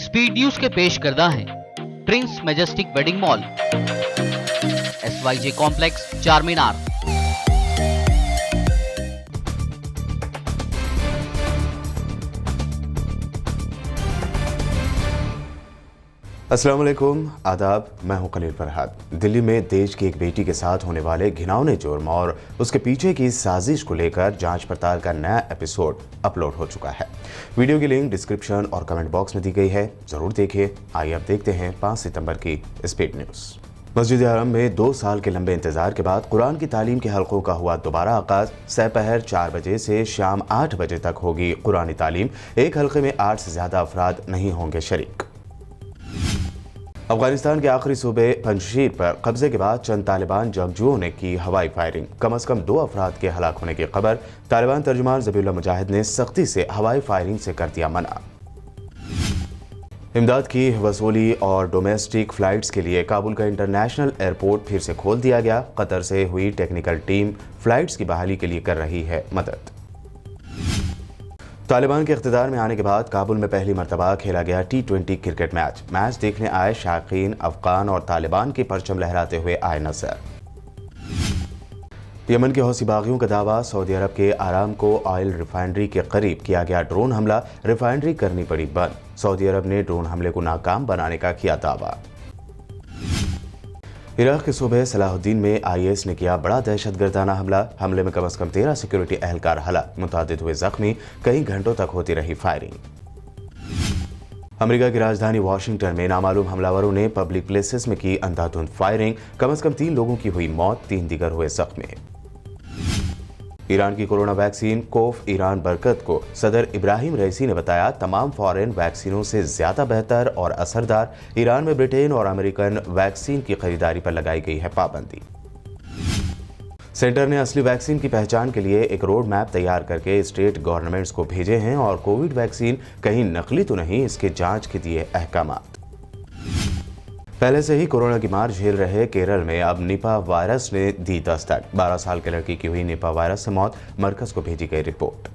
Speed news के पेश करदा हैं Prince majestic wedding mall, SYJ complex, चार मीनार। अस्सलाम वालेकुम, आदाब। मैं हूं खलील फरहाद। दिल्ली में देश की एक बेटी के साथ होने वाले घिनौने जुर्म और उसके पीछे की साजिश को लेकर जांच पड़ताल का नया एपिसोड अपलोड हो चुका है। वीडियो की लिंक डिस्क्रिप्शन और कमेंट बॉक्स में दी गई है, जरूर देखिए। आइए अब देखते हैं 5 सितंबर की स्पीड न्यूज। मस्जिद हरम में 2 साल के लंबे इंतजार के बाद कुरान की तालीम के हलकों का हुआ दोबारा आगाज। सपहर 4 बजे से शाम 8 बजे तक होगी कुरानी तालीम। एक हलके में 8 से ज्यादा अफराद नहीं होंगे शरीक। अफगानिस्तान के आखिरी सूबे पंजशीर पर कब्जे के बाद चंद तालिबान जंगजुओं ने की हवाई फायरिंग। कम से कम 2 अफराद के हलाक होने की खबर। तालिबान तर्जुमान ज़बीहुल्लाह मुजाहिद ने सख्ती से हवाई फायरिंग से कर दिया मना। इमदाद की वसूली और डोमेस्टिक फ्लाइट्स के लिए काबुल का इंटरनेशनल एयरपोर्ट फिर से खोल दिया गया। कतर से हुई टेक्निकल टीम फ्लाइट्स की बहाली के लिए कर रही है मदद। तालिबान के इख्तिदार में आने के बाद काबुल में पहली मरतबा खेला गया T20 क्रिकेट मैच देखने आए शायकीन अफगान और तालिबान के परचम लहराते हुए आए नजर। यमन के हौसी बागियों का दावा, सऊदी अरब के आरामको ऑयल रिफाइनरी के करीब किया गया ड्रोन हमला, रिफाइनरी करनी पड़ी बंद। सऊदी अरब ने ड्रोन हमले को नाकाम बनाने का किया दावा। इराक के सूबे सलाहुद्दीन में IS ने किया बड़ा दहशतगर्दाना हमले में कम से कम 13 सिक्योरिटी एहलकार हलाक, मुतादिद हुए जख्मी। कई घंटों तक होती रही फायरिंग। अमेरिका की राजधानी वाशिंगटन में नामालूम हमलावरों ने पब्लिक प्लेसेस में की अंधाधुंध फायरिंग। कम से कम 3 लोगों की हुई मौत, 3 दीगर हुए जख्मी। ईरान की कोरोना वैक्सीन कोफ ईरान बरकत को सदर इब्राहिम रईसी ने बताया तमाम फॉरेन वैक्सीनों से ज्यादा बेहतर और असरदार। ईरान में ब्रिटेन और अमेरिकन वैक्सीन की खरीदारी पर लगाई गई है पाबंदी। सेंटर ने असली वैक्सीन की पहचान के लिए एक रोड मैप तैयार करके स्टेट गवर्नमेंट्स को भेजे हैं और कोविड वैक्सीन कहीं नकली तो नहीं, इसके जांच के दिए अहकामात। पहले से ही कोरोना की मार झेल रहे केरल में अब निपा वायरस ने दी दस्तक। 12 साल के लड़की की हुई निपा वायरस से मौत, मरकज को भेजी गई रिपोर्ट।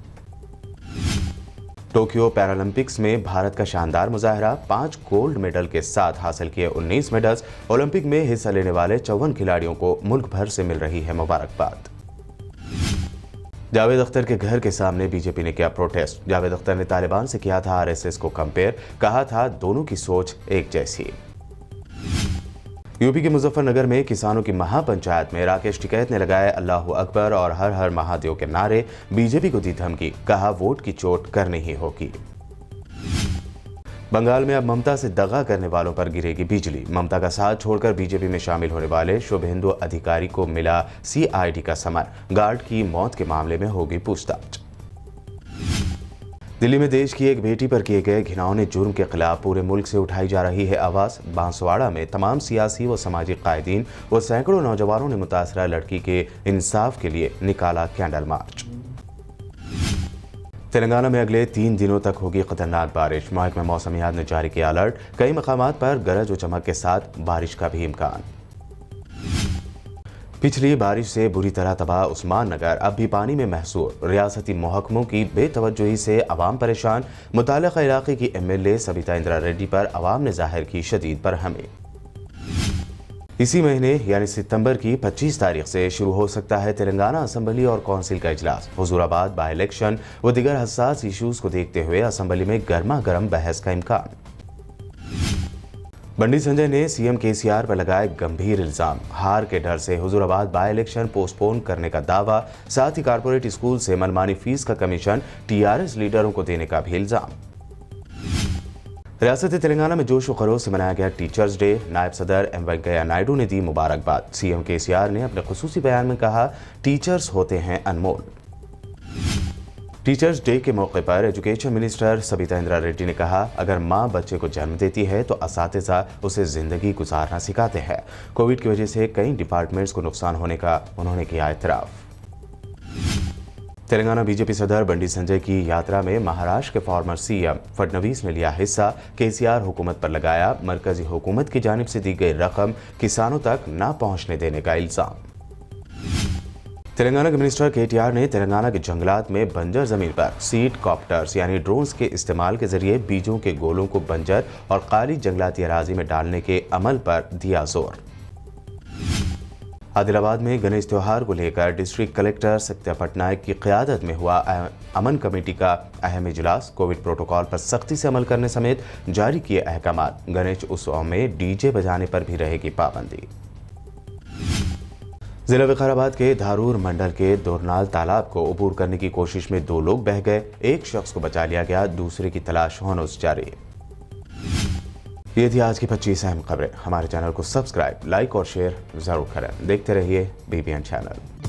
टोक्यो पैरालंपिक्स में भारत का शानदार मुजाहरा, 5 गोल्ड मेडल के साथ हासिल किए 19 मेडल्स। ओलंपिक में हिस्सा लेने वाले 54 खिलाड़ियों को मुल्क भर से मिल रही है मुबारकबाद। जावेद अख्तर के घर के सामने बीजेपी ने किया प्रोटेस्ट। जावेद अख्तर ने तालिबान से किया था RSS को कंपेयर, कहा था दोनों की सोच एक जैसी। यूपी के मुजफ्फरनगर में किसानों की महापंचायत में राकेश टिकैत ने लगाए अल्लाहू अकबर और हर हर महादेव के नारे। बीजेपी को दी धमकी, कहा वोट की चोट करनी ही होगी। बंगाल में अब ममता से दगा करने वालों पर गिरेगी बिजली। ममता का साथ छोड़कर बीजेपी में शामिल होने वाले शुभेंदु अधिकारी को मिला CID का समन। गार्ड की मौत के मामले में होगी पूछताछ। दिल्ली में देश की एक बेटी पर किए गए घिनौने जुर्म के खिलाफ पूरे मुल्क से उठाई जा रही है आवाज। बांसवाड़ा में तमाम सियासी व समाजी कायदीन व सैकड़ों नौजवानों ने मुतासरा लड़की के इंसाफ के लिए निकाला कैंडल मार्च। तेलंगाना में अगले 3 दिनों तक होगी खतरनाक बारिश। महकमा मौसमियात ने जारी किया अलर्ट। कई मकामात पर गरज व चमक के साथ बारिश का भी इम्कान। पिछली बारिश से बुरी तरह तबाह उस्मान नगर अब भी पानी में महसूर। रियासती महकमों की बेतवज्जोही से अवाम परेशान। मुताल्लिका इलाके की MLA सबिता इंदिरा रेड्डी पर अवाम ने जाहिर की शदीद बरहमी। इसी महीने यानी सितंबर की 25 तारीख से शुरू हो सकता है तेलंगाना असेंबली और कौंसिल का इजलास। हुजूराबाद बाई इलेक्शन व दीगर हसास इशूज को देखते हुए असेंबली में गर्मा गर्म बहस का इम्कान। बंडी संजय ने CM KCR पर लगाए गंभीर इल्जाम। हार के डर से हुजूराबाद बाई इलेक्शन पोस्टपोन करने का दावा। साथ ही कारपोरेट स्कूल से मनमानी फीस का कमीशन TRS लीडरों को देने का भी इल्जाम। रियासत तेलंगाना में जोश व खरोश से मनाया गया टीचर्स डे। नायब सदर M वेंकैया नायडू ने दी मुबारकबाद। CM KCR ने अपने खुसूसी बयान में कहा टीचर्स होते हैं अनमोल। टीचर्स डे के मौके पर एजुकेशन मिनिस्टर सबिता इंदिरा रेड्डी ने कहा अगर मां बच्चे को जन्म देती है तो असातिज़ा उसे जिंदगी गुजारना सिखाते हैं। कोविड की वजह से कई डिपार्टमेंट्स को नुकसान होने का उन्होंने किया एतराफ। तेलंगाना बीजेपी सदर बंडी संजय की यात्रा में महाराष्ट्र के फॉर्मर CM फडणवीस ने लिया हिस्सा। KCR हुकूमत पर लगाया मरकजी हुकूमत की जानिब से दी गई रकम किसानों तक न पहुंचने देने का इल्जाम। तेलंगाना के मिनिस्टर केटीआर ने तेलंगाना के जंगलात में बंजर जमीन पर सीड कॉप्टर्स यानी ड्रोन्स के इस्तेमाल के जरिए बीजों के गोलों को बंजर और काली जंगलाती अराजी में डालने के अमल पर दिया जोर। आदिलाबाद में गणेश त्योहार को लेकर डिस्ट्रिक्ट कलेक्टर सत्या पटनायक की क़यादत में हुआ अमन कमेटी का अहम इजलास। कोविड प्रोटोकॉल पर सख्ती से अमल करने समेत जारी किए अहकामात। गणेश उत्सव में डीजे बजाने पर भी रहेगी पाबंदी। जिला विकाराबाद के धारूर मंडल के दोरनाल तालाब को अबूर करने की कोशिश में 2 लोग बह गए। एक शख्स को बचा लिया गया, दूसरे की तलाश होनोस जारी। ये थी आज की 25 अहम खबरें। हमारे चैनल को सब्सक्राइब, लाइक और शेयर जरूर करें। देखते रहिए BBN चैनल।